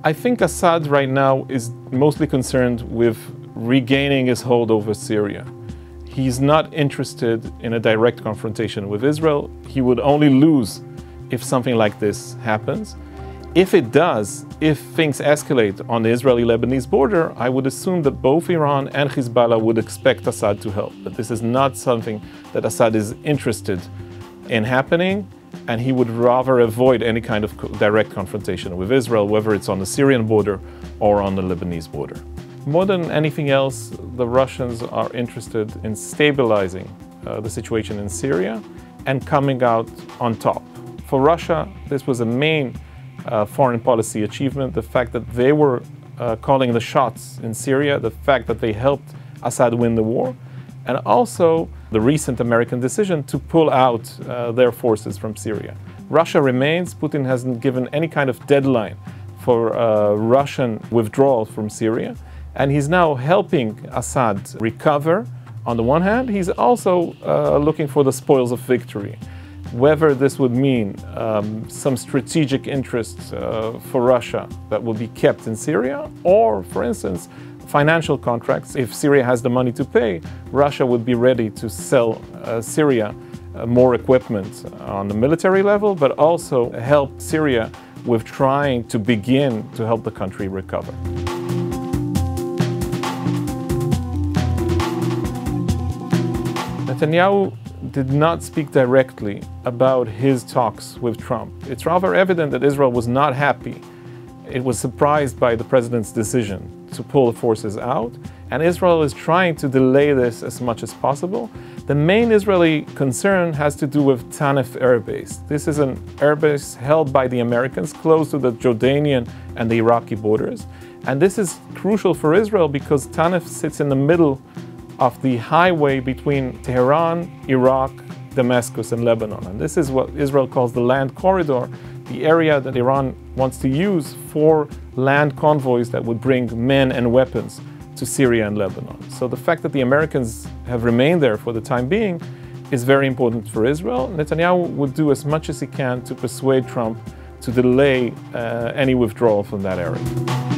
I think Assad right now is mostly concerned with regaining his hold over Syria. He's not interested in a direct confrontation with Israel. He would only lose if something like this happens. If it does, if things escalate on the Israeli-Lebanese border, I would assume that both Iran and Hezbollah would expect Assad to help. But this is not something that Assad is interested in happening, and he would rather avoid any kind of direct confrontation with Israel, whether it's on the Syrian border or on the Lebanese border. More than anything else, the Russians are interested in stabilizing the situation in Syria and coming out on top. For Russia, this was a main foreign policy achievement, the fact that they were calling the shots in Syria, the fact that they helped Assad win the war, and also the recent American decision to pull out their forces from Syria. Russia remains. Putin hasn't given any kind of deadline for Russian withdrawal from Syria, and he's now helping Assad recover. On the one hand, he's also looking for the spoils of victory. Whether this would mean some strategic interests for Russia that will be kept in Syria, or, for instance, financial contracts. If Syria has the money to pay, Russia would be ready to sell Syria more equipment on the military level, but also help Syria with trying to begin to help the country recover. Netanyahu did not speak directly about his talks with Trump. It's rather evident that Israel was not happy. It was surprised by the president's decision to pull the forces out, and Israel is trying to delay this as much as possible. The main Israeli concern has to do with Tanif Air Base. This is an air base held by the Americans close to the Jordanian and the Iraqi borders. And this is crucial for Israel because Tanif sits in the middle of the highway between Tehran, Iraq, Damascus, and Lebanon. And this is what Israel calls the land corridor, the area that Iran wants to use for land convoys that would bring men and weapons to Syria and Lebanon. So the fact that the Americans have remained there for the time being is very important for Israel. Netanyahu would do as much as he can to persuade Trump to delay any withdrawal from that area.